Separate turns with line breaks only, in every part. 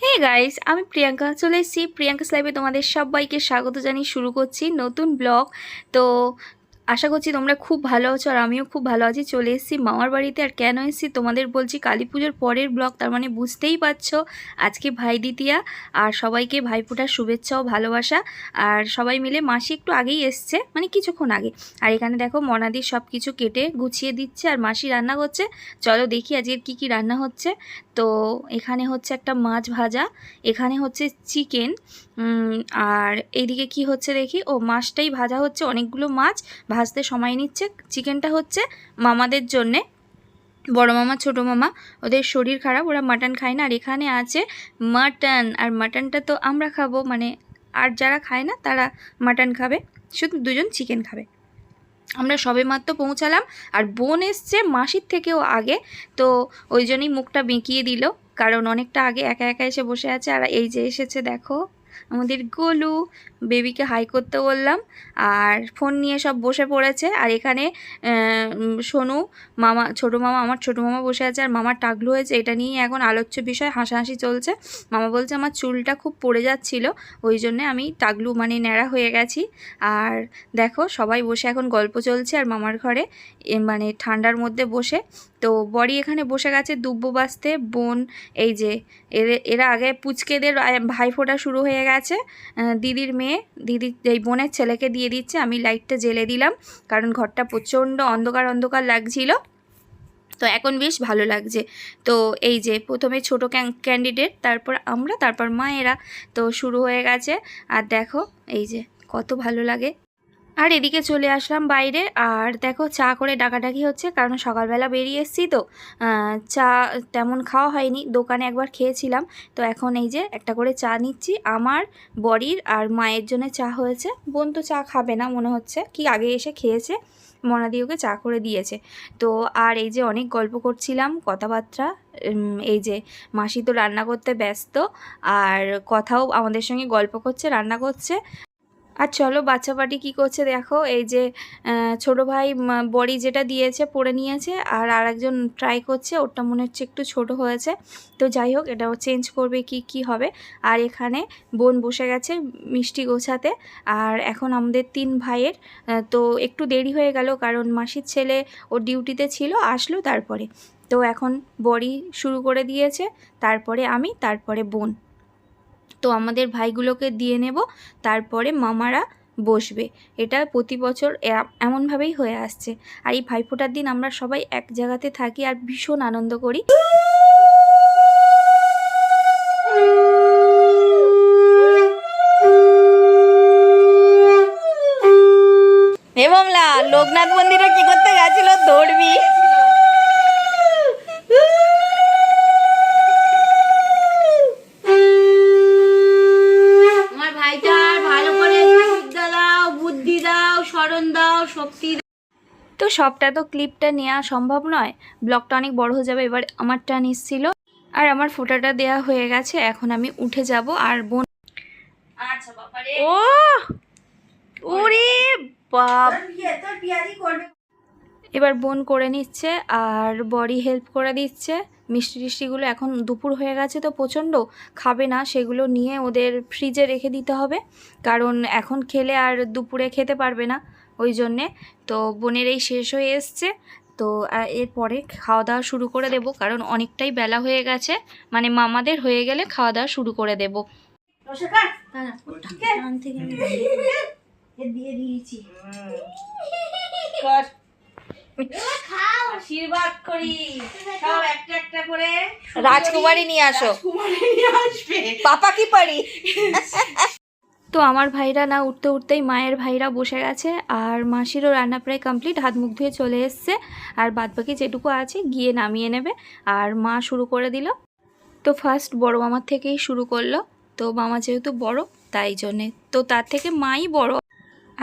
Hey guys, আমি প্রিয়াঙ্কা চলে এসেছি প্রিয়াঙ্কাস লাইভে। তোমাদের সবাইকে স্বাগত জানিয়ে শুরু করছি নতুন ব্লগ। তো আশা করছি তোমরা খুব ভালো আছো আর আমিও খুব ভালো আছি। চলে এসেছি মামার বাড়িতে। আর কেন এসেছি তোমাদের বলছি, কালী পুজোর পরের ব্লগ, তার মানে বুঝতেই পারছো আজকে ভাই দ্বিতীয়া। আর সবাইকে ভাইফোঁটার শুভেচ্ছা ও ভালোবাসা। আর সবাই মিলে, মাসি একটু আগেই এসছে, মানে কিছুক্ষণ আগে। আর এখানে দেখো মনাদি সব কিছু কেটে গুছিয়ে দিচ্ছে আর মাসি রান্না করছে। চলো দেখি আজকের কি কি রান্না হচ্ছে। তো এখানে হচ্ছে একটা মাছ ভাজা, এখানে হচ্ছে চিকেন, আর এইদিকে কি হচ্ছে দেখি, ও মাছটাই ভাজা হচ্ছে। অনেকগুলো মাছ ভাজতে সময় নিচ্ছে। চিকেনটা হচ্ছে মামাদের জন্যে, বড় মামা ছোটো মামা, ওদের শরীর খারাপ, ওরা মাটন খায় না। আর এখানে আছে মাটন, আর মাটনটা তো আমরা খাবো, মানে আর যারা খায় না তারা মাটন খাবে, শুধু দুজন চিকেন খাবে। আমরা সবে মাত্র পৌঁছালাম আর বোন এসছে মাসির থেকেও আগে, তো ওই জন্যই মুখটা বেঁকিয়ে দিল, কারণ অনেকটা আগে একা একা এসে বসে আছে। আর এই যে এসেছে দেখো আমাদের গোলু, বেবিকে হাই করতে বললাম, আর ফোন নিয়ে সব বসে পড়েছে। আর এখানে সোনু মামা, ছোটো মামা, আমার ছোটো মামা বসে আছে, আর মামার টাকলু হয়েছে, এটা নিয়েই এখন আলোচ্য বিষয়, হাসাহাসি চলছে। মামা বলছে আমার চুলটা খুব পড়ে যাচ্ছিল, ওই জন্যে আমি টাকলু মানে ন্যাড়া হয়ে গেছি। আর দেখো সবাই বসে এখন গল্প চলছে আর মামার ঘরে, মানে ঠান্ডার মধ্যে বসে। তো বড়ি এখানে বসে গেছে দুব্বো বাজতে। বোন এই যে এরা আগে পুচকেদের ভাইফোঁটা শুরু হয়ে গেছে। দিদির মেয়ে, দিদি এই বোনের ছেলেকে দিয়ে দিচ্ছে। আমি লাইটটা জ্বেলে দিলাম কারণ ঘরটা প্রচণ্ড অন্ধকার অন্ধকার লাগছিল, তো এখন বেশ ভালো লাগছে। তো এই যে প্রথমে ছোটো ক্যান্ডিডেট, তারপর আমরা, তারপর মায়েরা, তো শুরু হয়ে গেছে। আর দেখো এই যে কত ভালো লাগে। আর এদিকে চলে আসলাম বাইরে, আর দেখো চা করে ডাকাডাকি হচ্ছে, কারণ সকালবেলা বেরিয়ে এসেছি তো চা তেমন খাওয়া হয়নি, দোকানে একবার খেয়েছিলাম। তো এখন এই যে একটা করে চা নিচ্ছি, আমার বড়ির আর মায়ের জন্য চা হয়েছে। বোন তো চা খাবে না মনে হচ্ছে, কি আগে এসে খেয়েছে, মনাদি ওকে চা করে দিয়েছে। তো আর এই যে অনেক গল্প করছিলাম, কথাবার্তা। এই যে মাসি তো রান্না করতে ব্যস্ত, আর কথাও আমাদের সঙ্গে গল্প করছে, রান্না করছে। আর চলো বাচ্চা পার্টি কী করছে দেখো, এই যে ছোটো ভাই বড়ি যেটা দিয়েছে পরে নিয়েছে, আর আরেকজন ট্রাই করছে, ওটা মনে হচ্ছে একটু ছোট হয়েছে। তো যাই হোক, এটাও চেঞ্জ করবে কি হবে। আর এখানে বোন বসে গেছে মিষ্টি গোছাতে। আর এখন আমাদের 3 ভাইয়ের তো একটু দেরি হয়ে গেল, কারণ মাসির ছেলে ওর ডিউটিতে ছিল, আসলো তারপরে। তো এখন বড়ি শুরু করে দিয়েছে, তারপরে আমি, তারপরে বোন। তো আমাদের ভাইগুলোকে দিয়ে নেব, তারপরে মামারা বসবে। এটা প্রতি বছর এমনভাবেই হয়ে আসছে। আর এই ভাইফোঁটার দিন আমরা সবাই এক জায়গাতে থাকি আর ভীষণ আনন্দ করি। হে মামলা, লোকনাথ মন্দিরে কি করতে গেছিল দৌড়বি? তো সবটা তো ক্লিপটা নেওয়া সম্ভব নয়, ব্লগটা অনেক বড় হয়ে যাবে। এবার আমার টার্ন এসেছিল, আর আমার ফোঁটাটা দেয়া হয়ে গেছে, এখন আমি উঠে যাব। আর বোন, আচ্ছা বাবারে, ও ওরে বাপ, এবার বোন করে নিচ্ছে আর বড়ি হেল্প করে দিচ্ছে। মিষ্টি টিষ্টিগুলো এখন দুপুর হয়ে গেছে তো প্রচণ্ড খাবে না, সেগুলো নিয়ে ওদের ফ্রিজে রেখে দিতে হবে, কারণ এখন খেলে আর দুপুরে খেতে পারবে না, ওই জন্যে। তো বোনের এই শেষ হয়ে এসছে, তো এরপরে খাওয়া দাওয়া শুরু করে দেব, কারণ অনেকটাই বেলা হয়ে গেছে, মানে মামাদের হয়ে গেলে খাওয়া দাওয়া শুরু করে দেব। দিয়ে দিয়েছি, আশীর্বাদ করি সব একটা একটা করে। রাজকুমারী নিয়ে আসো, পাপা কি পারি। তো আমার ভাইরা না উঠতে উঠতেই মায়ের ভাইরা বসে গেছে, আর মাসিরও রান্না প্রায় কমপ্লিট, হাত মুখ ধুয়ে চলে এসছে। আর বাদবাকি যেটুকু আছে গিয়ে নামিয়ে নেবে। আর মা শুরু করে দিল। তো ফার্স্ট বড় মামার থেকেই শুরু করলো, তো মামা যেহেতু বড় তাই জন্যে, তো তার থেকে মাই বড়।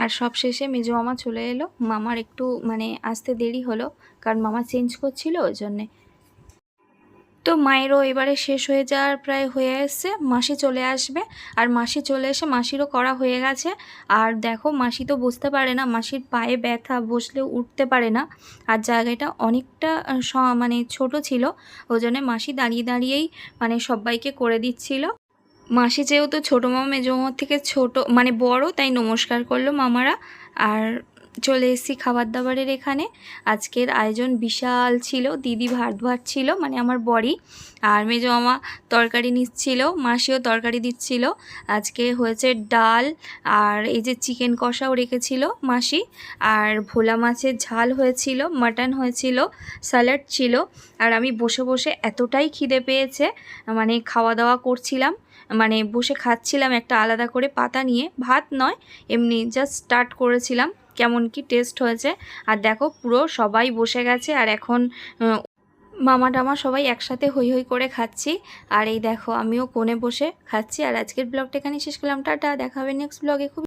আর সব শেষে মেজো মামা চলে এলো, মামার একটু মানে আসতে দেরি হলো, কারণ মামা চেঞ্জ করছিল ওই জন্যে। তো মায়েরও এবারে শেষ হয়ে যাওয়ার প্রায় হয়ে এসছে, মাসি চলে আসবে। আর মাসি চলে এসে মাসিরও করা হয়ে গেছে। আর দেখো মাসি তো বসতে পারে না, মাসির পায়ে ব্যথা, বসলেও উঠতে পারে না। আর জায়গাটা অনেকটা মানে ছোট ছিল, ওই জন্য মাসি দাঁড়িয়ে দাঁড়িয়েই মানে সবাইকে করে দিচ্ছিল। মাসি যেহেতু ছোটো মামা মেজো মামার থেকে ছোট মানে বড়, তাই নমস্কার করলো মামারা। আর চলে এসেছি খাবার দাবারের এখানে। আজকের আয়োজন বিশাল ছিল, দিদি ভাত ছিল মানে আমার বড়ি, আর মেজো মামা তরকারি নিচ্ছিল, মাসিও তরকারি দিচ্ছিল। আজকে হয়েছে ডাল, আর এই যে চিকেন কষাও রেখেছিল মাসি, আর ভোলা মাছের ঝাল হয়েছিল, মাটন হয়েছিল, স্যালাড ছিল। আর আমি বসে বসে এতটাই খিদে পেয়েছে, মানে খাওয়া দাওয়া করছিলাম, মানে বসে খাচ্ছিলাম একটা আলাদা করে পাতা নিয়ে, ভাত নয় এমনি জাস্ট স্টার্ট করেছিলাম কেমন কি টেস্ট হয়েছে। আর দেখো পুরো সবাই বসে গেছে, আর এখন মামা টামা সবাই একসাথে হই হই করে খাচ্ছি। আর এই দেখো আমিও কোণে বসে খাচ্ছি। আর আজকের ব্লগটা এখানে শেষ করলাম, টাটা, দেখা হবে নেক্সট ব্লগে। খুব